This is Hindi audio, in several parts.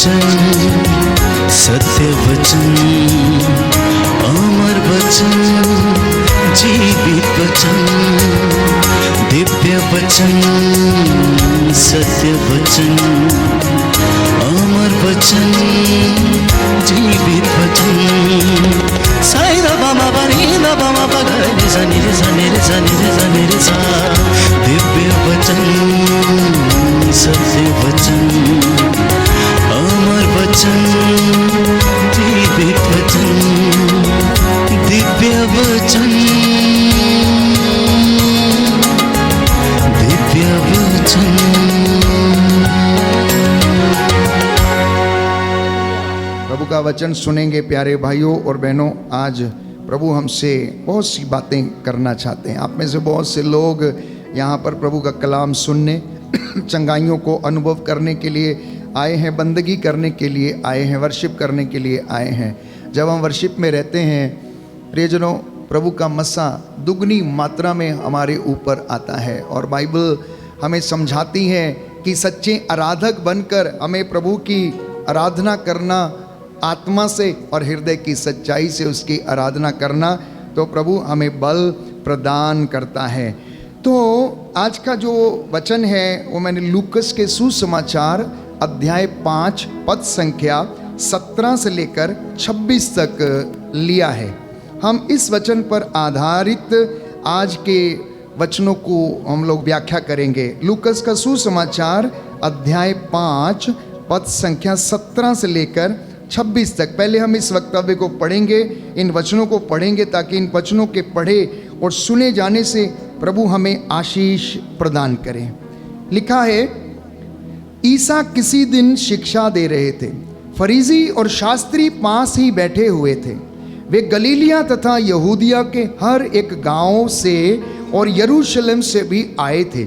वचन, सत्य वचन, अमर वचन, जीवित वचन, दिव्य वचन, सत्य वचन, अमर वचन, जीवित वचन। साई दा बाबा बनी दा बाबा बगरे सा निरे सा निरे सा निरे सा निरे सा। दिव्य वचन, सत्य वचन, अमर वचन, जीवित वचन, दिव्य वचन, दिव्य वचन। प्रभु का वचन सुनेंगे प्यारे भाइयों और बहनों। आज प्रभु हमसे बहुत सी बातें करना चाहते हैं। आप में से बहुत से लोग यहाँ पर प्रभु का कलाम सुनने, चंगाइयों को अनुभव करने के लिए आए हैं, बंदगी करने के लिए आए हैं, वर्शिप करने के लिए आए हैं। जब हम वर्शिप में रहते हैं प्रियजनों, प्रभु का मसा दुगनी मात्रा में हमारे ऊपर आता है। और बाइबल हमें समझाती है कि सच्चे आराधक बनकर हमें प्रभु की आराधना करना, आत्मा से और हृदय की सच्चाई से उसकी आराधना करना, तो प्रभु हमें बल प्रदान करता है। तो आज का जो वचन है वो मैंने लूकस के सुसमाचार अध्याय 5 पद संख्या 17 से लेकर 26 तक लिया है। हम इस वचन पर आधारित आज के वचनों को हम लोग व्याख्या करेंगे। लूकस का सुसमाचार अध्याय 5 पद संख्या 17 से लेकर 26 तक। पहले हम इस वक्तव्य को पढ़ेंगे, इन वचनों को पढ़ेंगे, ताकि इन वचनों के पढ़े और सुने जाने से प्रभु हमें आशीष प्रदान करें। लिखा है, ईसा किसी दिन शिक्षा दे रहे थे। फरीसी और शास्त्री पास ही बैठे हुए थे। वे गलीलिया तथा यहूदिया के हर एक गांव से और यरूशलेम से भी आए थे।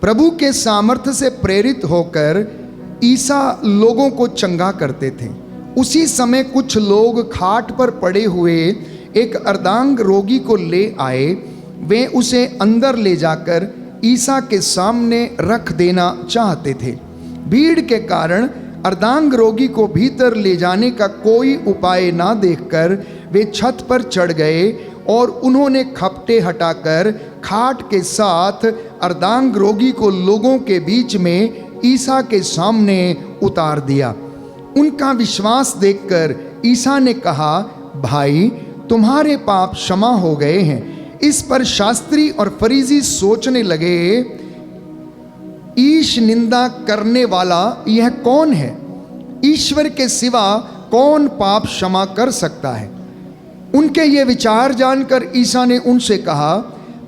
प्रभु के सामर्थ्य से प्रेरित होकर ईसा लोगों को चंगा करते थे। उसी समय कुछ लोग खाट पर पड़े हुए एक अर्धांग रोगी को ले आए। वे उसे अंदर ले जाकर ईसा के सामने रख देना चाहते थे। भीड़ के कारण अर्धांग रोगी को भीतर ले जाने का कोई उपाय ना देखकर वे छत पर चढ़ गए और उन्होंने खपटे हटाकर खाट के साथ अर्धांग रोगी को लोगों के बीच में ईसा के सामने उतार दिया। उनका विश्वास देखकर ईसा ने कहा, भाई तुम्हारे पाप क्षमा हो गए हैं। इस पर शास्त्री और फरीसी सोचने लगे, ईश निंदा करने वाला यह कौन है? ईश्वर के सिवा कौन पाप क्षमा कर सकता है? उनके ये विचार जानकर ईसा ने उनसे कहा,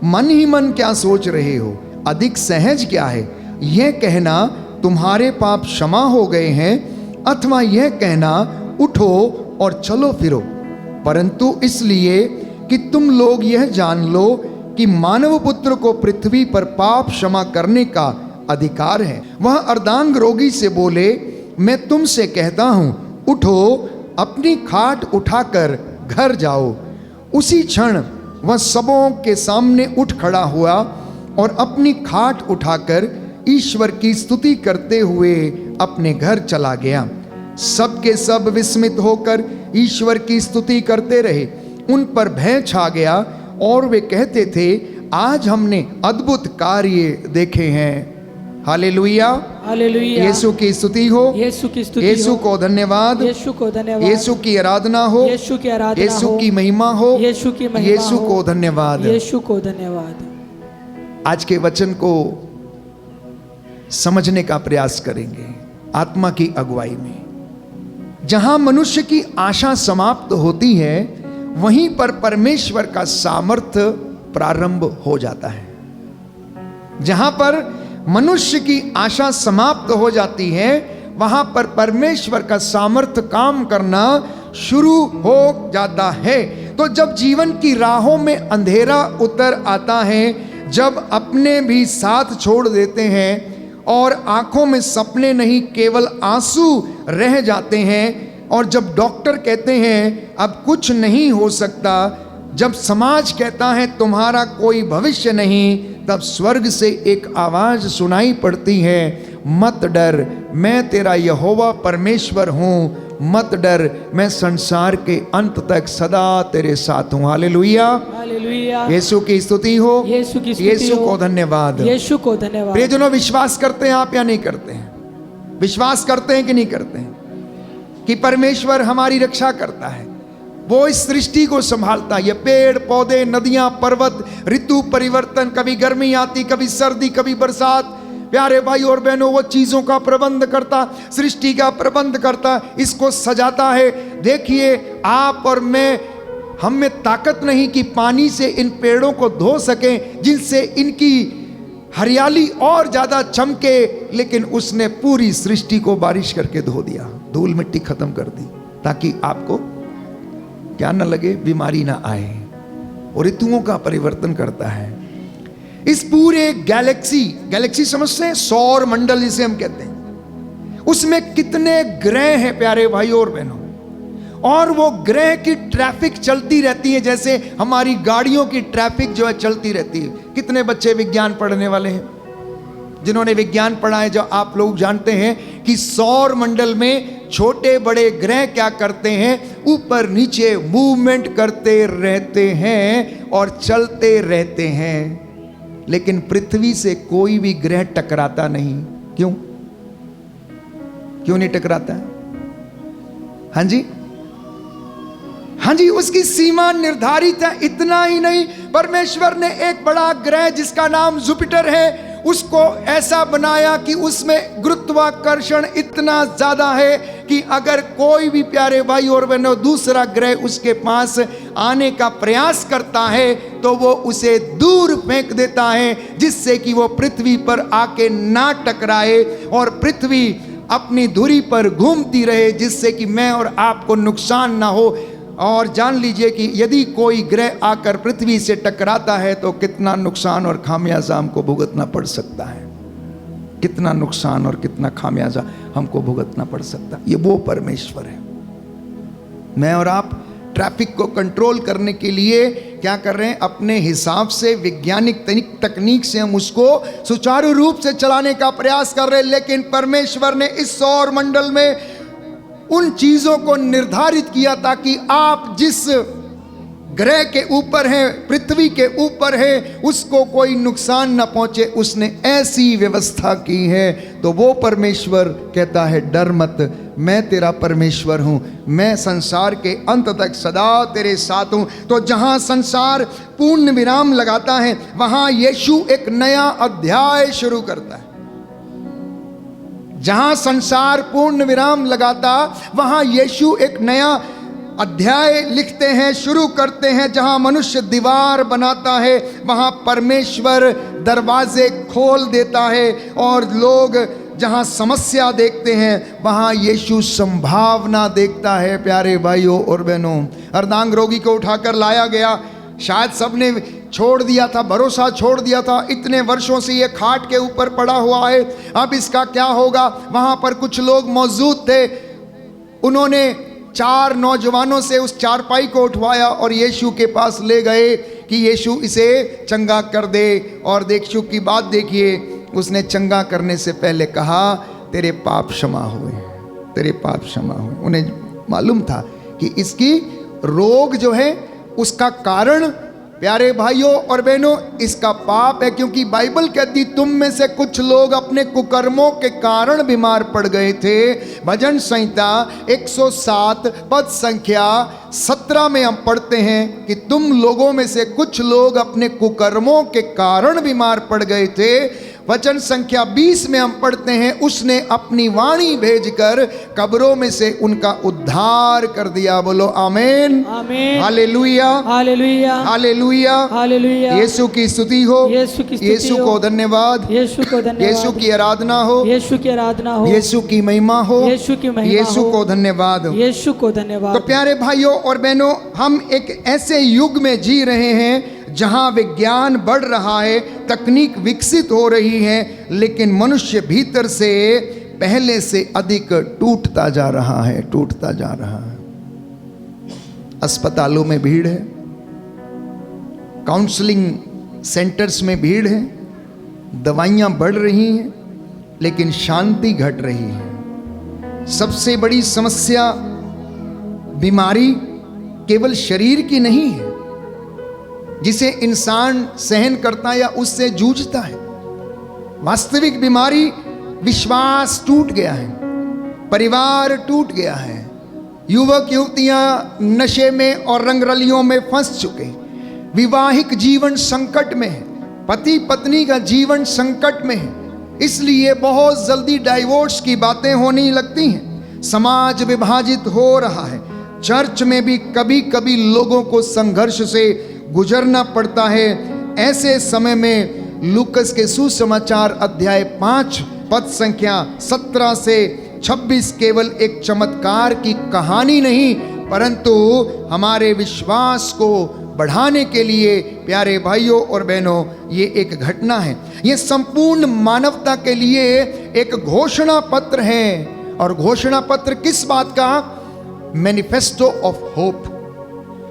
मन ही मन क्या सोच रहे हो? अधिक सहज क्या है, यह कहना तुम्हारे पाप क्षमा हो गए हैं, अथवा यह कहना उठो और चलो फिरो? परंतु इसलिए कि तुम लोग यह जान लो कि मानव पुत्र को पृथ्वी पर पाप क्षमा करने का अधिकार है। वह अर्धांग रोगी से बोले, मैं तुमसे कहता हूं, उठो, अपनी खाट उठाकर घर जाओ। उसी क्षण वह सबों के सामने उठ खड़ा हुआ और अपनी खाट उठाकर ईश्वर की स्तुति करते हुए अपने घर चला गया। सब के सब विस्मित होकर ईश्वर की स्तुति करते रहे। उन पर भय छा गया और वे कहते थे, आज हमने अद्भुत कार्य देखे हैं। Hallelujah, hallelujah. यीशु की स्तुति हो, यीशु की स्तुति यीशु हो, को धन्यवाद, यीशु को धन्यवाद, यीशु की आराधना हो, यीशु की आराधना यीशु हो, की महिमा हो, यीशु की महिमा यीशु हो, को धन्यवाद। यीशु को धन्यवाद। आज के वचन को समझने का प्रयास करेंगे आत्मा की अगुवाई में। जहां मनुष्य की आशा समाप्त होती है, वहीं पर परमेश्वर का सामर्थ्य प्रारंभ हो जाता है। जहां पर मनुष्य की आशा समाप्त हो जाती है, वहां पर परमेश्वर का सामर्थ्य काम करना शुरू हो जाता है। तो जब जीवन की राहों में अंधेरा उतर आता है, जब अपने भी साथ छोड़ देते हैं और आंखों में सपने नहीं केवल आंसू रह जाते हैं, और जब डॉक्टर कहते हैं अब कुछ नहीं हो सकता, जब समाज कहता है तुम्हारा कोई भविष्य नहीं, तब स्वर्ग से एक आवाज सुनाई पड़ती है, मत डर, मैं तेरा यहोवा परमेश्वर हूँ, मत डर, मैं संसार के अंत तक सदा तेरे साथ हूँ। Hallelujah, hallelujah. यीशु की स्तुति हो, यीशु की स्तुति यीशु हो। को धन्यवाद। यीशु को धन्यवाद। प्रियजनों, विश्वास करते हैं आप या नहीं करते हैं? विश्वास करते हैं कि नहीं करते हैं कि परमेश्वर हमारी रक्षा करता है, वो इस सृष्टि को संभालता है। ये पेड़ पौधे, नदियां, पर्वत, ऋतु परिवर्तन, कभी गर्मी आती, कभी सर्दी, कभी बरसात, प्यारे भाई और बहनों, वो चीजों का प्रबंध करता, सृष्टि का प्रबंध करता, इसको सजाता है। देखिए, आप और मैं, हम में ताकत नहीं कि पानी से इन पेड़ों को धो सकें, जिनसे इनकी हरियाली और ज्यादा चमके, लेकिन उसने पूरी सृष्टि को बारिश करके धो दिया, धूल मिट्टी खत्म कर दी, ताकि आपको क्या न लगे, बीमारी ना आए। और ऋतुओं का परिवर्तन करता है। इस पूरे गैलेक्सी समझते हैं, सौर मंडल जिसे हम कहते हैं, उसमें कितने ग्रह हैं प्यारे भाइयों और बहनों, और वो ग्रह की ट्रैफिक चलती रहती है, जैसे हमारी गाड़ियों की ट्रैफिक जो है चलती रहती है। कितने बच्चे विज्ञान पढ़ने वाले हैं? जिन्होंने विज्ञान पढ़ा है, जो आप लोग जानते हैं कि सौर मंडल में छोटे बड़े ग्रह क्या करते हैं, ऊपर नीचे मूवमेंट करते रहते हैं और चलते रहते हैं, लेकिन पृथ्वी से कोई भी ग्रह टकराता नहीं। क्यों नहीं टकराता है? हाँ जी, हाँ जी, उसकी सीमा निर्धारित है। इतना ही नहीं, परमेश्वर ने एक बड़ा ग्रह जिसका नाम जुपिटर है, उसको ऐसा बनाया कि उसमें गुरुत्वाकर्षण इतना ज्यादा है कि अगर कोई भी प्यारे भाई और बहनों दूसरा ग्रह उसके पास आने का प्रयास करता है तो वो उसे दूर फेंक देता है, जिससे कि वो पृथ्वी पर आके ना टकराए और पृथ्वी अपनी धुरी पर घूमती रहे, जिससे कि मैं और आपको नुकसान ना हो। और जान लीजिए कि यदि कोई ग्रह आकर पृथ्वी से टकराता है तो कितना नुकसान और खामियाजा हमको भुगतना पड़ सकता है, कितना नुकसान और कितना खामियाजा हमको भुगतना पड़ सकता है। ये वो परमेश्वर है। मैं और आप ट्रैफिक को कंट्रोल करने के लिए क्या कर रहे हैं? अपने हिसाब से वैज्ञानिक तकनीक से हम उसको सुचारू रूप से चलाने का प्रयास कर रहे हैं, लेकिन परमेश्वर ने इस सौर मंडल में उन चीजों को निर्धारित किया ताकि आप जिस ग्रह के ऊपर है, पृथ्वी के ऊपर है, उसको कोई नुकसान ना पहुंचे। उसने ऐसी व्यवस्था की है। तो वो परमेश्वर कहता है, डर मत, मैं तेरा परमेश्वर हूं, मैं संसार के अंत तक सदा तेरे साथ हूं। तो जहां संसार पूर्ण विराम लगाता है, वहां यीशु एक नया अध्याय शुरू करता है। जहां संसार पूर्ण विराम लगाता, वहां यीशु एक नया अध्याय लिखते हैं, शुरू करते हैं। जहां मनुष्य दीवार बनाता है, वहां परमेश्वर दरवाजे खोल देता है, और लोग जहां समस्या देखते हैं, वहां यीशु संभावना देखता है। प्यारे भाइयों और बहनों, अर्धांग रोगी को उठाकर लाया गया। शायद सबने छोड़ दिया था, भरोसा छोड़ दिया था, इतने वर्षों से ये खाट के ऊपर पड़ा हुआ है, अब इसका क्या होगा। वहां पर कुछ लोग मौजूद थे, उन्होंने 4 नौजवानों से उस चारपाई को उठवाया और यीशु के पास ले गए कि यीशु इसे चंगा कर दे। और यीशु की बात देखिए, उसने चंगा करने से पहले कहा, तेरे पाप क्षमा हुए, तेरे पाप क्षमा हुए। उन्हें मालूम था कि इसकी रोग जो है उसका कारण, प्यारे भाइयों और बहनों, इसका पाप है। क्योंकि बाइबल कहती, तुम में से कुछ लोग अपने कुकर्मों के कारण बीमार पड़ गए थे। भजन संहिता 107 पद संख्या 17 में हम पढ़ते हैं कि तुम लोगों में से कुछ लोग अपने कुकर्मों के कारण बीमार पड़ गए थे। वचन संख्या 20 में हम पढ़ते हैं, उसने अपनी वाणी भेजकर कब्रों में से उनका उद्धार कर दिया। बोलो आमीन, आमीन, हालेलुया, हालेलुया, हालेलुया, हालेलुया। यीशु की स्तुति हो, यीशु की स्तुति यीशु हो, को धन्यवाद, यीशु को धन्यवाद, यीशु की आराधना हो, यीशु की आराधना हो, यीशु की महिमा हो, यीशु की महिमा यीशु हो, को धन्यवाद हो। यीशु को धन्यवाद। तो प्यारे भाइयों और बहनों, हम एक ऐसे युग में जी रहे हैं जहां विज्ञान बढ़ रहा है, तकनीक विकसित हो रही है, लेकिन मनुष्य भीतर से पहले से अधिक टूटता जा रहा है, टूटता जा रहा है। अस्पतालों में भीड़ है, काउंसलिंग सेंटर्स में भीड़ है, दवाइयां बढ़ रही हैं, लेकिन शांति घट रही है। सबसे बड़ी समस्या बीमारी केवल शरीर की नहीं है, जिसे इंसान सहन करता है या उससे जूझता है। वास्तविक बीमारी विश्वास टूट गया है, परिवार टूट गया है, युवक युवतियां नशे में और रंगरलियों में फंस चुके, विवाहिक जीवन संकट में है, पति पत्नी का जीवन संकट में है, इसलिए बहुत जल्दी डाइवोर्स की बातें होने लगती हैं। समाज विभाजित हो रहा है, चर्च में भी कभी कभी लोगों को संघर्ष से गुजरना पड़ता है। ऐसे समय में लूकस के सुसमाचार अध्याय 5 पद संख्या 17 से 26 केवल एक चमत्कार की कहानी नहीं, परंतु हमारे विश्वास को बढ़ाने के लिए प्यारे भाइयों और बहनों ये एक घटना है। ये संपूर्ण मानवता के लिए एक घोषणा पत्र है। और घोषणा पत्र किस बात का? मैनिफेस्टो ऑफ होप,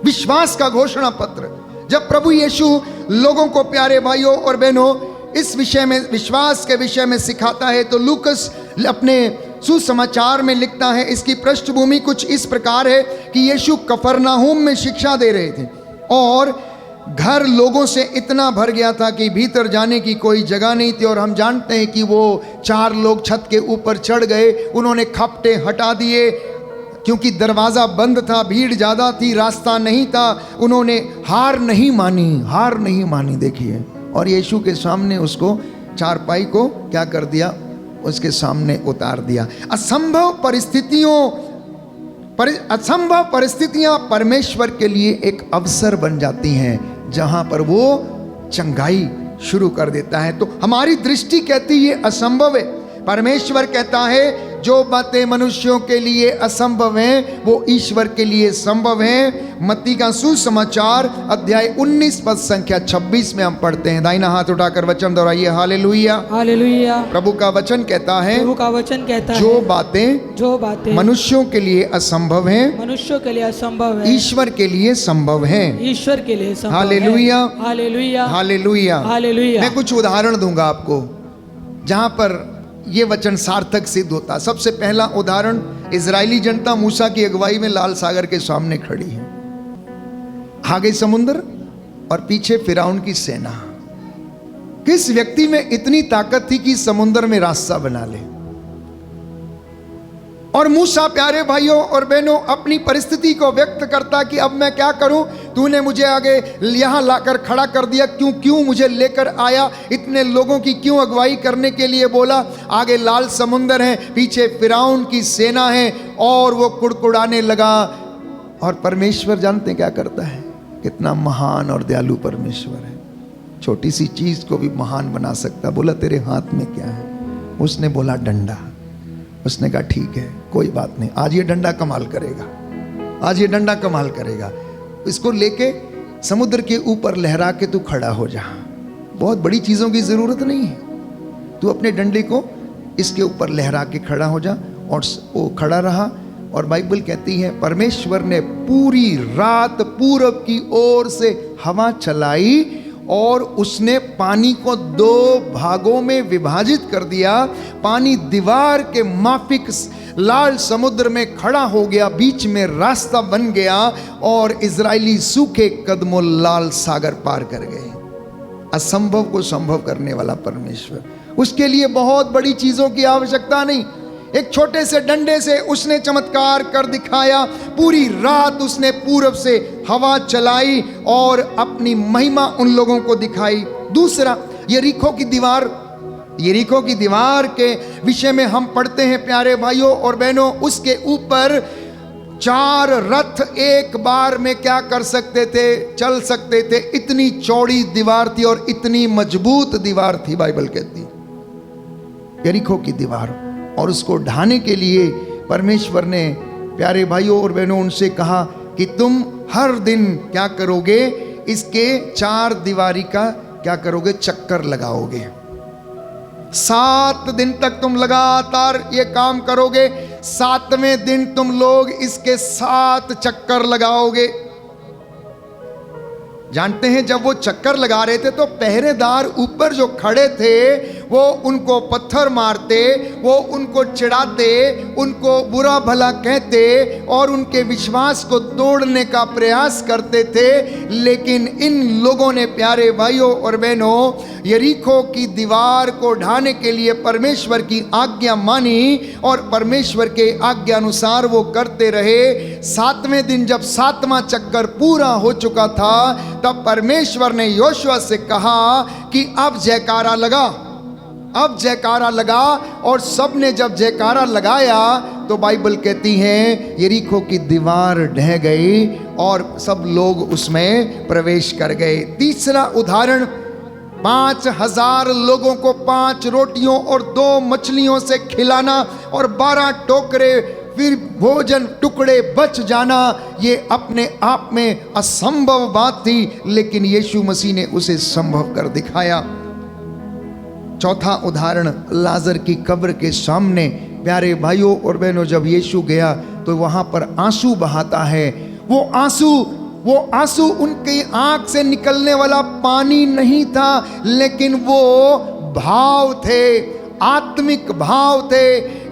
विश्वास का घोषणा पत्र। जब प्रभु यीशु लोगों को प्यारे भाइयों और बहनों इस विषय में, विश्वास के विषय में सिखाता है, तो लूकस अपने सुसमाचार में लिखता है, इसकी पृष्ठभूमि कुछ इस प्रकार है कि यीशु कफरनाहूम में शिक्षा दे रहे थे और घर लोगों से इतना भर गया था कि भीतर जाने की कोई जगह नहीं थी। और हम जानते हैं कि वो 4 लोग छत के ऊपर चढ़ गए, उन्होंने खपटे हटा दिए क्योंकि दरवाज़ा बंद था, भीड़ ज़्यादा थी, रास्ता नहीं था। उन्होंने हार नहीं मानी देखिए, और यीशु के सामने उसको चारपाई को क्या कर दिया? उसके सामने उतार दिया। असंभव परिस्थितियां परमेश्वर के लिए एक अवसर बन जाती हैं, जहां पर वो चंगाई शुरू कर देता है। तो हमारी दृष्टि कहती है असंभव है, परमेश्वर कहता है जो बातें मनुष्यों के लिए असंभव हैं वो ईश्वर के लिए संभव हैं। मत्ती का सुसमाचार अध्याय 19 पद संख्या 26 में हम पढ़ते हैं। दाहिना हाथ उठाकर वचन दोहराइए, हालेलुया हालेलुया। प्रभु का वचन कहता है, प्रभु का वचन कहता है, जो बातें मनुष्यों के लिए असंभव हैं, मनुष्यों के लिए असंभव है, ईश्वर के लिए संभव हैं। ईश्वर के लिए संभव है। Hallelujah hallelujah hallelujah hallelujah. मैं कुछ उदाहरण दूंगा आपको जहां पर ये वचन सार्थक सिद्ध होता। सबसे पहला उदाहरण, इजरायली जनता मूसा की अगुवाई में लाल सागर के सामने खड़ी है, आगे समुद्र और पीछे फिरौन की सेना। किस व्यक्ति में इतनी ताकत थी कि समुद्र में रास्ता बना ले? और मूसा प्यारे भाइयों और बहनों अपनी परिस्थिति को व्यक्त करता कि अब मैं क्या करूं, तूने मुझे आगे यहां लाकर खड़ा कर दिया, क्यों मुझे लेकर आया, इतने लोगों की क्यों अगुवाई करने के लिए बोला? आगे लाल समुंदर है, पीछे फिरौन की सेना है, और वो कुड़कुड़ाने लगा। और परमेश्वर जानते क्या करता है? कितना महान और दयालु परमेश्वर है, छोटी सी चीज को भी महान बना सकता। बोला तेरे हाथ में क्या है? उसने बोला डंडा। उसने कहा ठीक है, कोई बात नहीं, आज ये डंडा कमाल करेगा, आज ये डंडा कमाल करेगा। इसको लेके समुद्र के ऊपर लहरा के तू खड़ा हो जा। बहुत बड़ी चीज़ों की ज़रूरत नहीं है, तू अपने डंडे को इसके ऊपर लहरा के खड़ा हो जा। और वो खड़ा रहा। और बाइबल कहती है परमेश्वर ने पूरी रात पूरब की ओर से हवा चलाई और उसने पानी को 2 भागों में विभाजित कर दिया। पानी दीवार के माफिक लाल समुद्र में खड़ा हो गया, बीच में रास्ता बन गया और इजरायली सूखे कदमों लाल सागर पार कर गए। असंभव को संभव करने वाला परमेश्वर, उसके लिए बहुत बड़ी चीजों की आवश्यकता नहीं। एक छोटे से डंडे से उसने चमत्कार कर दिखाया। पूरी रात उसने पूरब से हवा चलाई और अपनी महिमा उन लोगों को दिखाई। दूसरा, यरीको की दीवार के विषय में हम पढ़ते हैं प्यारे भाइयों और बहनों, उसके ऊपर 4 रथ एक बार में क्या कर सकते थे? चल सकते थे। इतनी चौड़ी दीवार थी और इतनी मजबूत दीवार थी, बाइबल कहती यरीको की दीवार। और उसको ढाने के लिए परमेश्वर ने प्यारे भाइयों और बहनों उनसे कहा कि तुम हर दिन क्या करोगे? इसके 4 दीवारी का क्या करोगे? चक्कर लगाओगे। 7 दिन तक तुम लगातार ये काम करोगे। 7वें दिन तुम लोग इसके 7 चक्कर लगाओगे। जानते हैं जब वो चक्कर लगा रहे थे तो पहरेदार ऊपर जो खड़े थे वो उनको पत्थर मारते, वो उनको चिढ़ाते, उनको बुरा भला कहते और उनके विश्वास को तोड़ने का प्रयास करते थे। लेकिन इन लोगों ने प्यारे भाइयों और बहनों यरीको की दीवार को ढाने के लिए परमेश्वर की आज्ञा मानी और परमेश्वर के आज्ञा अनुसार वो करते रहे। 7वें दिन जब 7वां चक्कर पूरा हो चुका था तब परमेश्वर ने योशुआ से कहा कि अब जयकारा लगा, अब जयकारा लगा। और सबने जब जयकारा लगाया तो बाइबल कहती है यरीको की दीवार ढह गई और सब लोग उसमें प्रवेश कर गए। तीसरा उदाहरण, 5000 लोगों को 5 रोटियों और 2 मछलियों से खिलाना और 12 टोकरे फिर भोजन टुकड़े बच जाना, ये अपने आप में असंभव बात थी, लेकिन यीशु मसीह ने उसे संभव कर दिखाया। चौथा उदाहरण, लाजर की कब्र के सामने प्यारे भाइयों और बहनों जब यीशु गया तो वहां पर आंसू बहाता है। वो आंसू उनकी आंख से निकलने वाला पानी नहीं था, लेकिन वो भाव थे, आत्मिक भाव थे,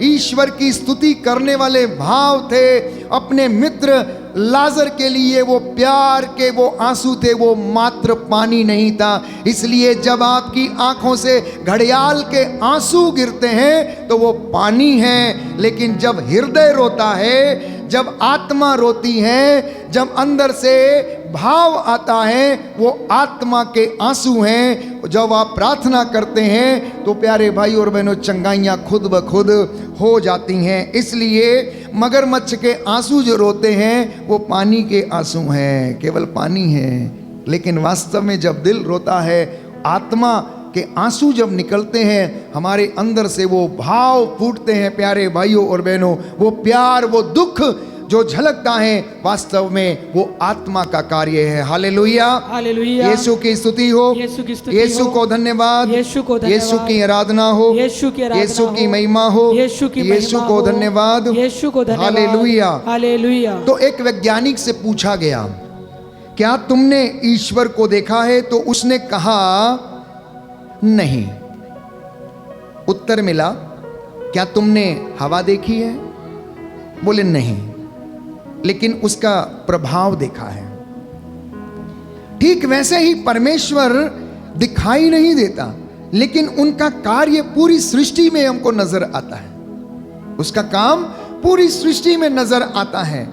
ईश्वर की स्तुति करने वाले भाव थे। अपने मित्र लाजर के लिए वो प्यार के वो आंसू थे, वो मात्र पानी नहीं था। इसलिए जब आपकी आंखों से घड़ियाल के आंसू गिरते हैं तो वो पानी है, लेकिन जब हृदय रोता है, जब आत्मा रोती है, जब अंदर से भाव आता है, वो आत्मा के आंसू हैं। जब आप प्रार्थना करते हैं तो प्यारे भाई और बहनों चंगाइयाँ खुद ब खुद हो जाती हैं। इसलिए मगरमच्छ के आंसू जो रोते हैं वो पानी के आंसू हैं, केवल पानी है। लेकिन वास्तव में जब दिल रोता है, आत्मा के आंसू जब निकलते हैं, हमारे अंदर से वो भाव फूटते हैं प्यारे भाइयों और बहनों, वो प्यार, वो दुख जो झलकता है, वास्तव में वो आत्मा का कार्य है। Hallelujah, hallelujah. यीशु की स्तुति हो, यीशु को धन्यवाद, यीशु की आराधना हो, यीशु की महिमा हो, यीशु को धन्यवाद, हालेलुया, हालेलुया। तो एक वैज्ञानिक से पूछा गया, क्या तुमने ईश्वर को देखा है? तो उसने कहा नहीं। उत्तर मिला, क्या तुमने हवा देखी है? बोले नहीं, लेकिन उसका प्रभाव देखा है। ठीक वैसे ही परमेश्वर दिखाई नहीं देता, लेकिन उनका कार्य पूरी सृष्टि में हमको नजर आता है, उसका काम पूरी सृष्टि में नजर आता है।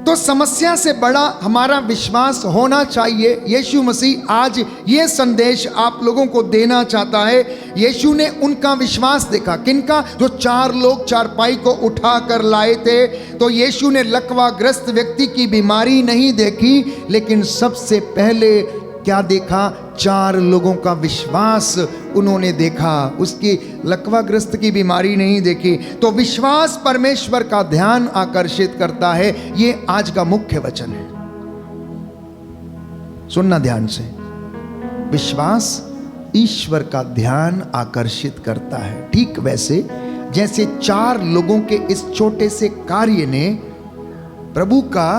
तो समस्या से बड़ा हमारा विश्वास होना चाहिए। यीशु मसीह आज ये संदेश आप लोगों को देना चाहता है। यीशु ने उनका विश्वास देखा, किनका? जो 4 लोग चारपाई को उठा कर लाए थे। तो यीशु ने लकवाग्रस्त व्यक्ति की बीमारी नहीं देखी, लेकिन सबसे पहले क्या देखा? 4 लोगों का विश्वास उन्होंने देखा, उसकी लकवाग्रस्त की बीमारी नहीं देखी। तो विश्वास परमेश्वर का ध्यान आकर्षित करता है। ये आज का मुख्य वचन है, सुनना ध्यान से। विश्वास ईश्वर का ध्यान आकर्षित करता है। ठीक वैसे जैसे 4 लोगों के इस छोटे से कार्य ने प्रभु का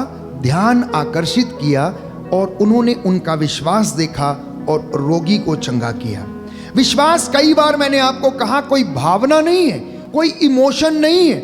ध्यान आकर्षित किया और उन्होंने उनका विश्वास देखा और रोगी को चंगा किया। विश्वास, कई बार मैंने आपको कहा, कोई भावना नहीं है, कोई इमोशन नहीं है,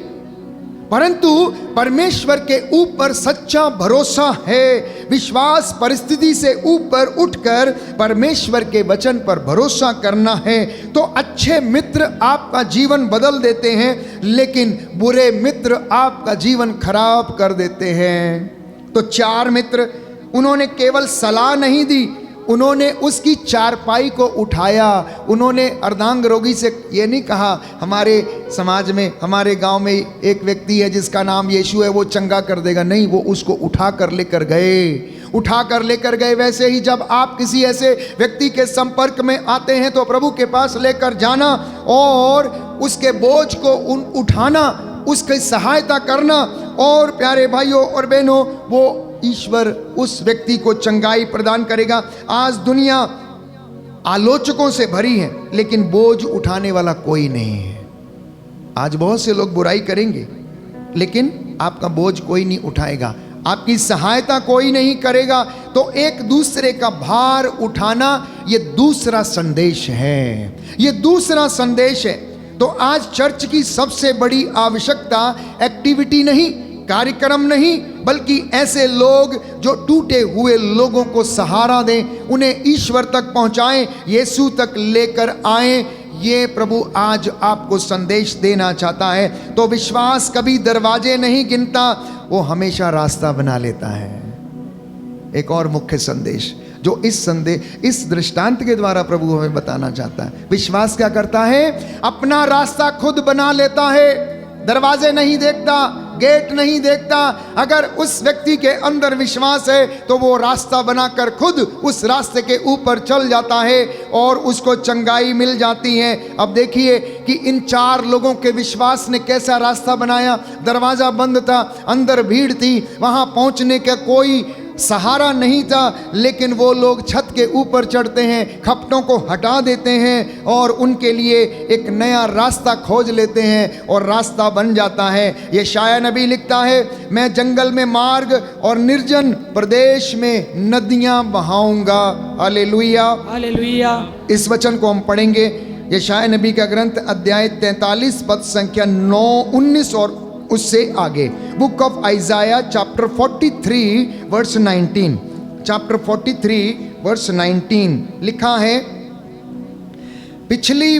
परंतु परमेश्वर के ऊपर सच्चा भरोसा है। विश्वास परिस्थिति से ऊपर उठकर परमेश्वर के वचन पर भरोसा करना है। तो अच्छे मित्र आपका जीवन बदल देते हैं, लेकिन बुरे मित्र आपका जीवन खराब कर देते हैं। तो 4 मित्र, उन्होंने केवल सलाह नहीं दी, उन्होंने उसकी चारपाई को उठाया। उन्होंने अर्धांग रोगी से ये नहीं कहा, हमारे समाज में, हमारे गांव में एक व्यक्ति है जिसका नाम यीशु है, वो चंगा कर देगा। नहीं, वो उसको उठा कर लेकर गए। वैसे ही जब आप किसी ऐसे व्यक्ति के संपर्क में आते हैं तो प्रभु के पास लेकर जाना और उसके बोझ को उठाना, उसकी सहायता करना। और प्यारे भाइयों और बहनों, वो ईश्वर उस व्यक्ति को चंगाई प्रदान करेगा। आज दुनिया आलोचकों से भरी है, लेकिन बोझ उठाने वाला कोई नहीं है। आज बहुत से लोग बुराई करेंगे, लेकिन आपका बोझ कोई नहीं उठाएगा, आपकी सहायता कोई नहीं करेगा। तो एक दूसरे का भार उठाना ये दूसरा संदेश है, ये दूसरा संदेश है। तो आज चर्च की सबसे बड़ी आवश्यकता एक्टिविटी नहीं, कार्यक्रम नहीं, बल्कि ऐसे लोग जो टूटे हुए लोगों को सहारा दें, उन्हें ईश्वर तक पहुंचाएं, यीशु तक लेकर आएं। ये प्रभु आज आपको संदेश देना चाहता है। तो विश्वास कभी दरवाजे नहीं गिनता, वो हमेशा रास्ता बना लेता है। एक और मुख्य संदेश जो इस दृष्टांत के द्वारा प्रभु हमें बताना चाहता है, विश्वास क्या करता है? अपना रास्ता खुद बना लेता है, दरवाजे नहीं देखता, गेट नहीं देखता। अगर उस व्यक्ति के अंदर विश्वास है तो वो रास्ता बनाकर खुद उस रास्ते के ऊपर चल जाता है और उसको चंगाई मिल जाती है। अब देखिए कि इन 4 लोगों के विश्वास ने कैसा रास्ता बनाया। दरवाजा बंद था, अंदर भीड़ थी, वहां पहुंचने का कोई सहारा नहीं था, लेकिन वो लोग छत के ऊपर चढ़ते हैं, खपटों को हटा देते हैं और उनके लिए एक नया रास्ता खोज लेते हैं और रास्ता बन जाता है। यशायाह नबी लिखता है, मैं जंगल में मार्ग और निर्जन प्रदेश में नदियां बहाऊंगा। Hallelujah, hallelujah. इस वचन को हम पढ़ेंगे यशायाह नबी का ग्रंथ अध्याय 43 पद संख्या 9, 19 और उससे आगे। Book of Isaiah chapter 43 verse 19, chapter 43 verse 19 लिखा है, पिछली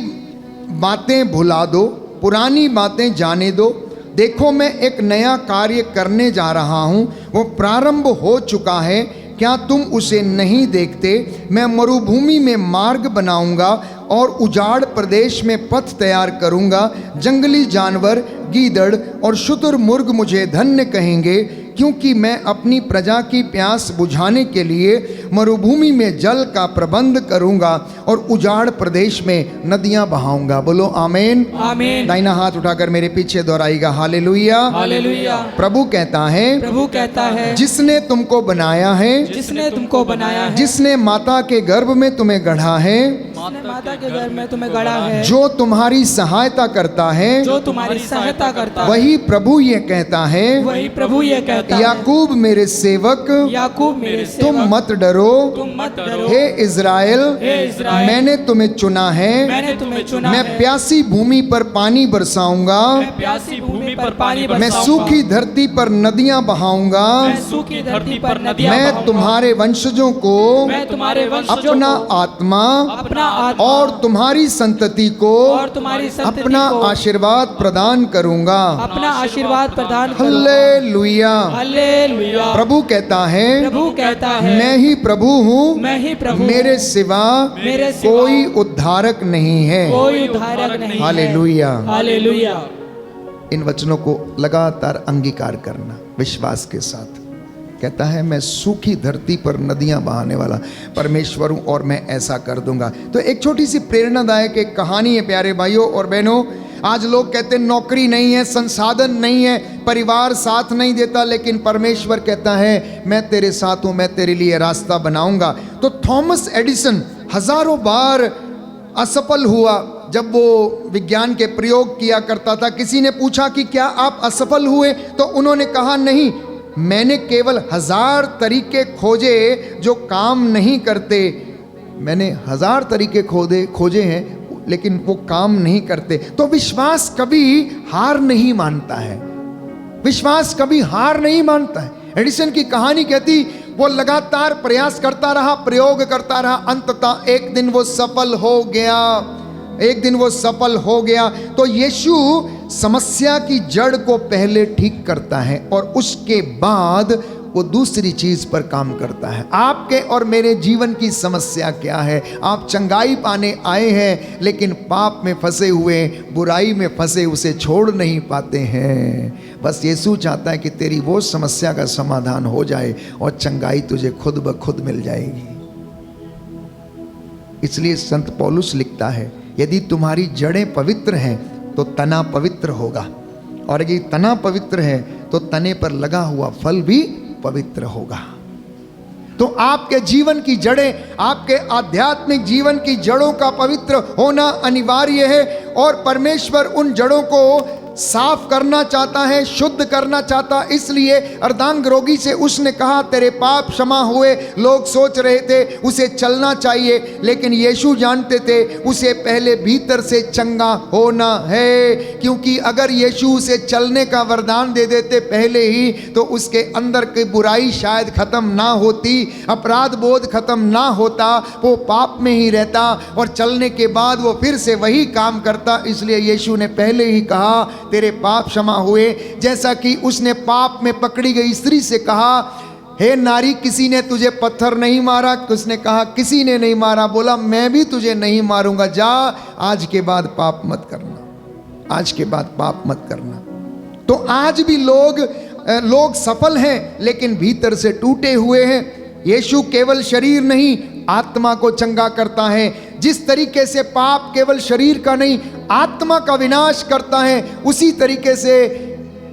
बातें भुला दो, पुरानी बातें जाने दो, देखो मैं एक नया कार्य करने जा रहा हूं, वो प्रारंभ हो चुका है, क्या तुम उसे नहीं देखते? मैं मरुभूमि में मार्ग बनाऊंगा और उजाड़ प्रदेश में पथ तैयार करूंगा। जंगली जानवर, गीदड़ और शुतुरमुर्ग मुझे धन्य कहेंगे, क्योंकि मैं अपनी प्रजा की प्यास बुझाने के लिए मरुभूमि में जल का प्रबंध करूंगा और उजाड़ प्रदेश में नदियां बहाऊंगा। बोलो आमीन, आमीन। दाहिना हाथ उठाकर मेरे पीछे दोहराइएगा, हालेलुया, हालेलुया। प्रभु कहता है, प्रभु कहता है, जिसने तुमको बनाया है, जिसने तुमको बनाया है, जिसने माता के गर्भ में तुम्हें गढ़ा है, जिसने माता के घर में तुम्हें गढ़ा है, जो तुम्हारी सहायता करता है, जो तुम्हारी सहायता करता है, वही प्रभु ये कहता है, वही प्रभु ये कहता है, याकूब मेरे सेवक, याकूब मेरे तुम सेवक, मत डरो, तुम मत डरो, हे इज़राइल, हे इज़राइल, मैंने तुम्हें चुना है, मैंने तुम्हें चुना मैं है, प्यासी भूमि पर पानी बरसाऊंगा, मैं प्यासी भूमि पर पानी मैं बरसाऊंगा, सूखी धरती पर नदियां बहाऊंगा, मैं सूखी धरती पर नदियां मैं बहाऊंगा, तुम्हारे वंशजों को मैं तुम्हारे वंशजों अपना को आत्मा अपना आत्मा और तुम्हारी संतति को और तुम्हारी संतति अपना को आशीर्वाद प्रदान करूंगा। अपना आशीर्वाद प्रदान करूंगा। हालेलुया। हालेलुया। प्रभु कहता है, प्रभु कहता है, मैं ही प्रभु हूँ, मैं ही प्रभु, मेरे सिवा मेरे सिवा कोई उद्धारक नहीं है। कोई उद्धारक नहीं है। हालेलुया। हालेलुया। इन वचनों को लगातार अंगीकार करना विश्वास के साथ। कहता है, मैं सूखी धरती पर नदियां बहाने वाला परमेश्वर हूं और मैं ऐसा कर दूंगा। तो एक छोटी सी प्रेरणादायक एक कहानी है प्यारे भाइयों और बहनों। आज लोग कहते हैं नौकरी नहीं है, संसाधन नहीं है, परिवार साथ नहीं देता, लेकिन परमेश्वर कहता है मैं तेरे साथ हूं, मैं तेरे लिए रास्ता बनाऊंगा। तो थॉमस एडिसन हजारों बार असफल हुआ जब वो विज्ञान के प्रयोग किया करता था। किसी ने पूछा कि क्या आप असफल हुए? तो उन्होंने कहा नहीं, मैंने केवल 1000 तरीके खोजे जो काम नहीं करते। मैंने 1000 तरीके खोजे हैं लेकिन वो काम नहीं करते। तो विश्वास कभी हार नहीं मानता है, विश्वास कभी हार नहीं मानता है। एडिसन की कहानी कहती वो लगातार प्रयास करता रहा, प्रयोग करता रहा, अंततः एक दिन वो सफल हो गया, एक दिन वो सफल हो गया। तो यीशु समस्या की जड़ को पहले ठीक करता है और उसके बाद वो दूसरी चीज पर काम करता है। आपके और मेरे जीवन की समस्या क्या है? आप चंगाई पाने आए हैं लेकिन पाप में फंसे हुए, बुराई में फंसे उसे छोड़ नहीं पाते हैं। बस यीशु चाहता है कि तेरी वो समस्या का समाधान हो जाए और चंगाई तुझे खुद ब खुद मिल जाएगी। इसलिए संत पौलुस लिखता है, यदि तुम्हारी जड़ें पवित्र हैं तो तना पवित्र होगा, और यदि तना पवित्र है तो तने पर लगा हुआ फल भी पवित्र होगा। तो आपके जीवन की जड़ें, आपके आध्यात्मिक जीवन की जड़ों का पवित्र होना अनिवार्य है और परमेश्वर उन जड़ों को साफ करना चाहता है, शुद्ध करना चाहता, इसलिए अर्धांग रोगी से उसने कहा तेरे पाप क्षमा हुए। लोग सोच रहे थे उसे चलना चाहिए, लेकिन यीशु जानते थे उसे पहले भीतर से चंगा होना है, क्योंकि अगर यीशु उसे चलने का वरदान दे देते पहले ही तो उसके अंदर की बुराई शायद खत्म ना होती, अपराध बोध खत्म ना होता, वो पाप में ही रहता और चलने के बाद वो फिर से वही काम करता। इसलिए यीशु ने पहले ही कहा तेरे पाप क्षमा हुए। जैसा कि उसने पाप में पकड़ी गई स्त्री से कहा हे नारी किसी ने तुझे पत्थर नहीं मारा? उसने कहा किसी ने नहीं मारा। बोला मैं भी तुझे नहीं मारूंगा, जा आज के बाद पाप मत करना, आज के बाद पाप मत करना। तो आज भी लोग सफल हैं लेकिन भीतर से टूटे हुए हैं। यीशु केवल शरीर नहीं आत्मा को चंगा करता है। जिस तरीके से पाप केवल शरीर का नहीं आत्मा का विनाश करता है, उसी तरीके से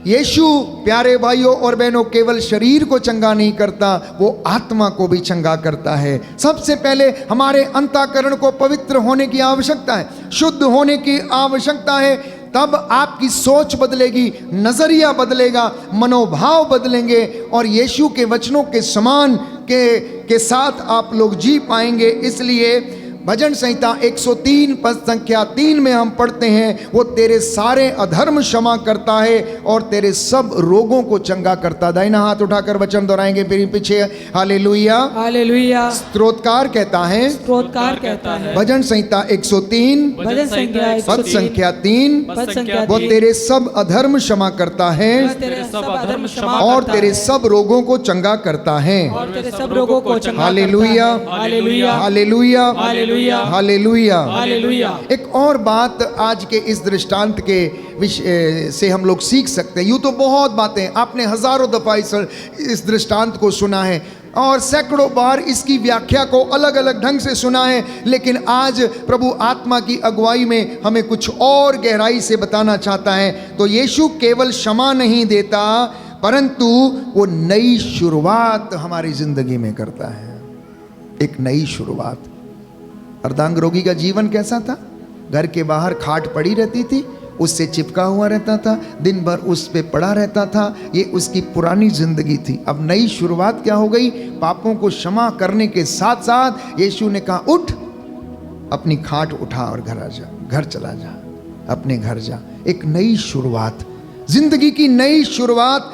यीशु प्यारे भाइयों और बहनों केवल शरीर को चंगा नहीं करता, वो आत्मा को भी चंगा करता है। सबसे पहले हमारे अंतःकरण को पवित्र होने की आवश्यकता है, शुद्ध होने की आवश्यकता है। तब आपकी सोच बदलेगी, नजरिया बदलेगा, मनोभाव बदलेंगे और यीशु के वचनों के समान के साथ आप लोग जी पाएंगे। इसलिए भजन संहिता 103 पद संख्या 3 में हम पढ़ते हैं वो तेरे सारे अधर्म क्षमा करता है और तेरे सब रोगों को चंगा करता। दाहिना हाथ उठाकर वचन दोहराएंगे मेरे पीछे, हालेलुया हालेलुया। स्तोत्रकार कहता है, स्तोत्रकार कहता है, भजन संहिता 103 भजन संख्या पद संख्या 3 पद संख्या वो तेरे सब अधर्म क्षमा करता है तेरे सब अधर्म क्षमा और करता तेरे है सब रोगों को चंगा करता है। और तेरे सब रोगों को चंगा हालेलुया करता है। Hallelujah hallelujah hallelujah hallelujah. Hallelujah. एक और बात आज के इस दृष्टांत के विषय से हम लोग सीख सकते हैं। यूँ तो बहुत बातें आपने हजारों दफा इस दृष्टांत को सुना है और सैकड़ों बार इसकी व्याख्या को अलग अलग ढंग से सुना है, लेकिन आज प्रभु आत्मा की अगुवाई में हमें कुछ और गहराई से बताना चाहता है। तो यीशु केवल क्षमा नहीं देता परंतु वो नई शुरुआत हमारी जिंदगी में करता है, एक नई शुरुआत। अर्धांग रोगी का जीवन कैसा था? घर के बाहर खाट पड़ी रहती थी, उससे चिपका हुआ रहता था, दिन भर उस पे पड़ा रहता था। ये उसकी पुरानी जिंदगी थी। अब नई शुरुआत क्या हो गई? पापों को क्षमा करने के साथ साथ यीशु ने कहा उठ, अपनी खाट उठा और घर आ जा, घर चला जा, अपने घर जा। एक नई शुरुआत, जिंदगी की नई शुरुआत।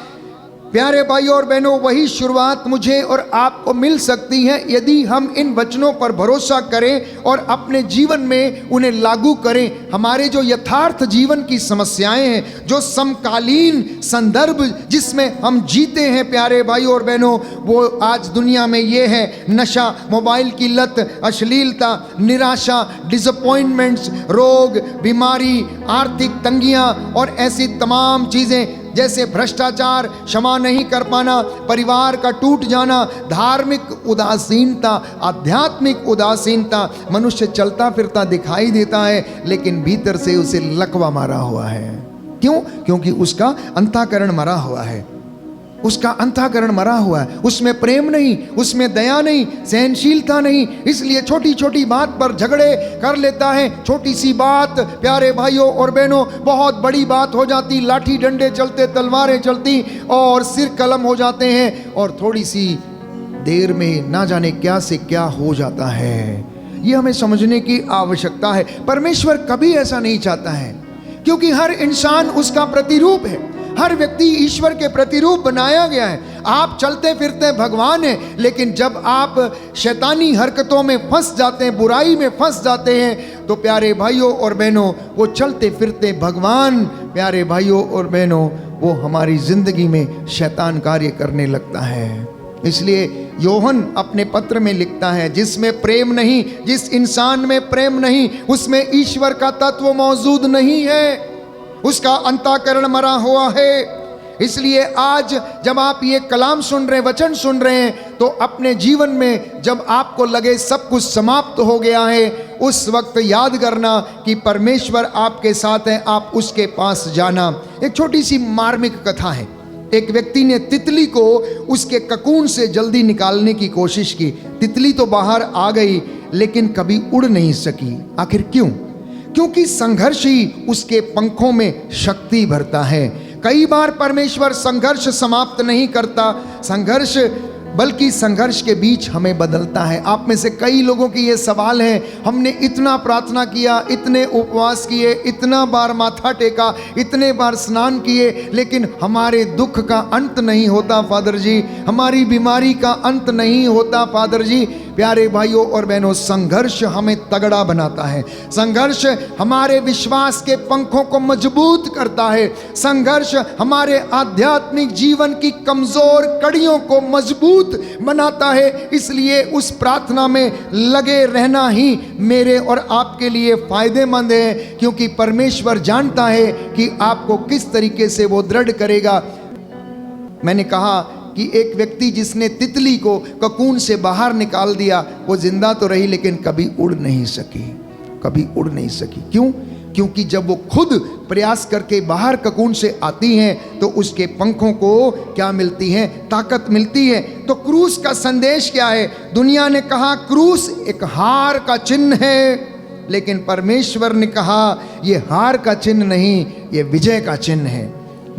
प्यारे भाइयों और बहनों, वही शुरुआत मुझे और आपको मिल सकती है यदि हम इन वचनों पर भरोसा करें और अपने जीवन में उन्हें लागू करें। हमारे जो यथार्थ जीवन की समस्याएं हैं, जो समकालीन संदर्भ जिसमें हम जीते हैं प्यारे भाइयों और बहनों, वो आज दुनिया में ये है नशा, मोबाइल की लत, अश्लीलता, निराशा, डिसअपॉइंटमेंट्स, रोग, बीमारी, आर्थिक तंगियां और ऐसी तमाम चीज़ें जैसे भ्रष्टाचार, क्षमा नहीं कर पाना, परिवार का टूट जाना, धार्मिक उदासीनता, आध्यात्मिक उदासीनता। मनुष्य चलता फिरता दिखाई देता है लेकिन भीतर से उसे लकवा मारा हुआ है। क्यों? क्योंकि उसका अंतःकरण मरा हुआ है, उसका अंतःकरण मरा हुआ है। उसमें प्रेम नहीं, उसमें दया नहीं, सहनशीलता नहीं, इसलिए छोटी छोटी बात पर झगड़े कर लेता है। छोटी सी बात प्यारे भाइयों और बहनों बहुत बड़ी बात हो जाती, लाठी डंडे चलते, तलवारें चलती और सिर कलम हो जाते हैं और थोड़ी सी देर में ना जाने क्या से क्या हो जाता है। ये हमें समझने की आवश्यकता है। परमेश्वर कभी ऐसा नहीं चाहता है, क्योंकि हर इंसान उसका प्रतिरूप है, हर व्यक्ति ईश्वर के प्रतिरूप बनाया गया है। आप चलते फिरते भगवान हैं, लेकिन जब आप शैतानी हरकतों में फंस जाते हैं, बुराई में फंस जाते हैं, तो प्यारे भाइयों और बहनों वो चलते फिरते भगवान प्यारे भाइयों और बहनों वो हमारी जिंदगी में शैतान कार्य करने लगता है। इसलिए योहन अपने पत्र में लिखता है जिसमें प्रेम नहीं, जिस इंसान में प्रेम नहीं, उसमें ईश्वर का तत्व मौजूद नहीं है, उसका अंतःकरण मरा हुआ है। इसलिए आज जब आप ये कलाम सुन रहे हैं, वचन सुन रहे हैं, तो अपने जीवन में जब आपको लगे सब कुछ समाप्त हो गया है, उस वक्त याद करना कि परमेश्वर आपके साथ है, आप उसके पास जाना। एक छोटी सी मार्मिक कथा है। एक व्यक्ति ने तितली को उसके ककून से जल्दी निकालने की कोशिश की। तितली तो बाहर आ गई लेकिन कभी उड़ नहीं सकी। आखिर क्यों? क्योंकि संघर्ष ही उसके पंखों में शक्ति भरता है। कई बार परमेश्वर संघर्ष समाप्त नहीं करता, संघर्ष बल्कि संघर्ष के बीच हमें बदलता है। आप में से कई लोगों की ये सवाल है, हमने इतना प्रार्थना किया, इतने उपवास किए, इतना बार माथा टेका, इतने बार स्नान किए, लेकिन हमारे दुख का अंत नहीं होता फादर जी, हमारी बीमारी का अंत नहीं होता फादर जी। प्यारे भाइयों और बहनों, संघर्ष हमें तगड़ा बनाता है, संघर्ष हमारे विश्वास के पंखों को मजबूत करता है, संघर्ष हमारे आध्यात्मिक जीवन की कमजोर कड़ियों को मजबूत बनाता है। इसलिए उस प्रार्थना में लगे रहना ही मेरे और आपके लिए फायदेमंद है, क्योंकि परमेश्वर जानता है कि आपको किस तरीके से वो दृढ़ करेगा। मैंने कहा कि एक व्यक्ति जिसने तितली को ककून से बाहर निकाल दिया, वो जिंदा तो रही लेकिन कभी उड़ नहीं सकी, कभी उड़ नहीं सकी। क्यों? क्योंकि जब वो खुद प्रयास करके बाहर ककून से आती हैं तो उसके पंखों को क्या मिलती है? ताकत मिलती है। तो क्रूस का संदेश क्या है? दुनिया ने कहा क्रूस एक हार का चिन्ह है, लेकिन परमेश्वर ने कहा ये हार का चिन्ह नहीं, ये विजय का चिन्ह है।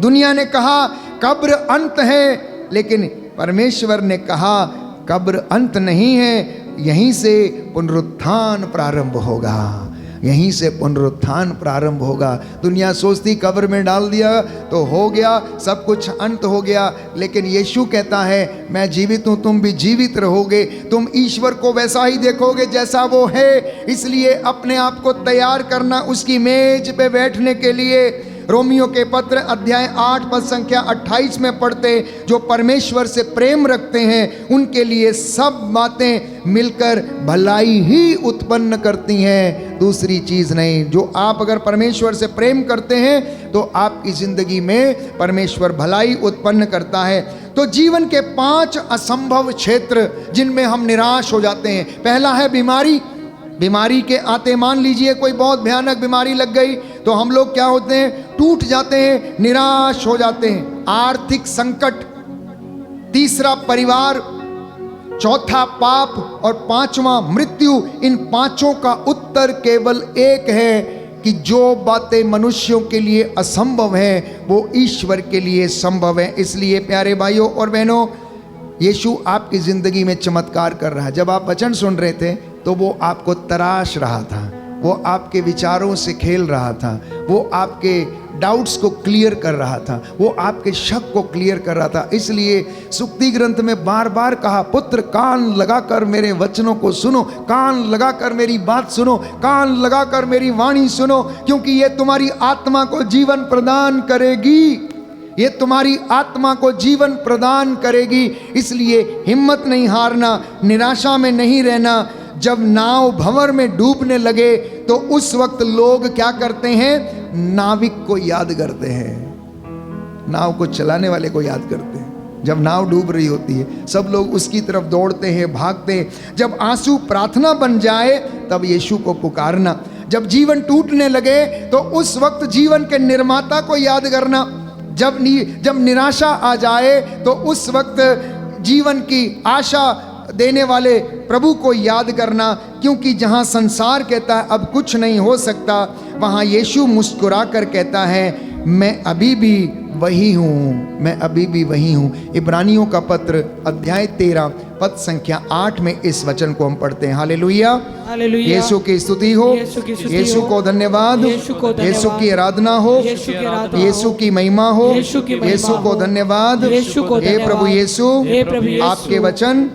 दुनिया ने कहा कब्र अंत है, लेकिन परमेश्वर ने कहा कब्र अंत नहीं है, यहीं से पुनरुत्थान प्रारंभ होगा, यहीं से पुनरुत्थान प्रारंभ होगा। दुनिया सोचती कब्र में डाल दिया तो हो गया, सब कुछ अंत हो गया, लेकिन यीशु कहता है मैं जीवित हूँ, तुम भी जीवित रहोगे, तुम ईश्वर को वैसा ही देखोगे जैसा वो है। इसलिए अपने आप को तैयार करना उसकी मेज पे बैठने के लिए। रोमियो के पत्र अध्याय 8 पद संख्या 28 में पढ़ते, जो परमेश्वर से प्रेम रखते हैं उनके लिए सब बातें मिलकर भलाई ही उत्पन्न करती हैं, दूसरी चीज नहीं। जो आप अगर परमेश्वर से प्रेम करते हैं तो आपकी जिंदगी में परमेश्वर भलाई उत्पन्न करता है। तो जीवन के 5 असंभव क्षेत्र जिनमें हम निराश हो जाते हैं। पहला है बीमारी। बीमारी के आते, मान लीजिए कोई बहुत भयानक बीमारी लग गई तो हम लोग क्या होते हैं? टूट जाते हैं, निराश हो जाते हैं। आर्थिक संकट, तीसरा परिवार, चौथा पाप और पांचवा मृत्यु। इन पांचों का उत्तर केवल एक है कि जो बातें मनुष्यों के लिए असंभव हैं वो ईश्वर के लिए संभव है। इसलिए प्यारे भाइयों और बहनों, यीशु आपकी जिंदगी में चमत्कार कर रहा है। जब आप वचन सुन रहे थे तो वो आपको तराश रहा था, वो आपके विचारों से खेल रहा था, वो आपके डाउट्स को क्लियर कर रहा था, वो आपके शक को क्लियर कर रहा था। इसलिए सुक्ति ग्रंथ में बार बार कहा, पुत्र कान लगाकर मेरे वचनों को सुनो, कान लगाकर मेरी बात सुनो, कान लगाकर मेरी वाणी सुनो, क्योंकि ये तुम्हारी आत्मा को जीवन प्रदान करेगी, ये तुम्हारी आत्मा को जीवन प्रदान करेगी। इसलिए हिम्मत नहीं हारना, निराशा में नहीं रहना। जब नाव भंवर में डूबने लगे तो उस वक्त लोग क्या करते हैं? नाविक को याद करते हैं, नाव को चलाने वाले को याद करते हैं। जब नाव डूब रही होती है सब लोग उसकी तरफ दौड़ते हैं, भागते हैं। जब आंसू प्रार्थना बन जाए तब यीशु को पुकारना। जब जीवन टूटने लगे तो उस वक्त जीवन के निर्माता को याद करना। जब निराशा आ जाए तो उस वक्त जीवन की आशा देने वाले प्रभु को याद करना, क्योंकि जहां संसार कहता है अब कुछ नहीं हो सकता, वहां यीशु मुस्कुरा कर कहता है मैं अभी भी वही हूँ, मैं अभी भी वही हूँ। इब्रानियों का पत्र अध्याय 13 पद संख्या 8 में इस वचन को हम पढ़ते हैं। Hallelujah, hallelujah. यीशु की स्तुति हो, यीशु को धन्यवाद, यीशु की आराधना हो, यीशु की महिमा हो, यीशु को धन्यवाद। हे प्रभु यीशु, आपके वचन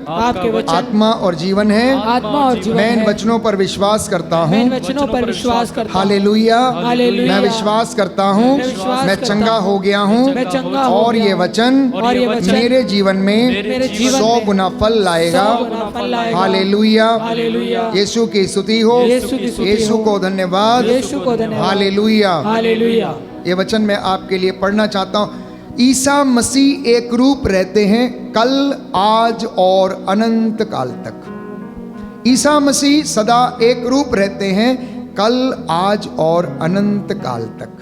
आत्मा और जीवन है, मैं इन वचनों पर विश्वास करता हूँ। हालेलुया, मैं विश्वास करता हूँ मैं चंगा हो गया हूँ और ये वचन मेरे जीवन में 100 गुना फल लाएगा। हालेलुया, यीशु की स्तुति हो, यीशु को धन्यवाद। हालेलुया। ये वचन मैं आपके लिए पढ़ना चाहता हूँ। ईसा मसीह एक रूप रहते हैं कल, आज और अनंत काल तक। ईसा मसीह सदा एक रूप रहते हैं कल, आज और अनंत काल तक।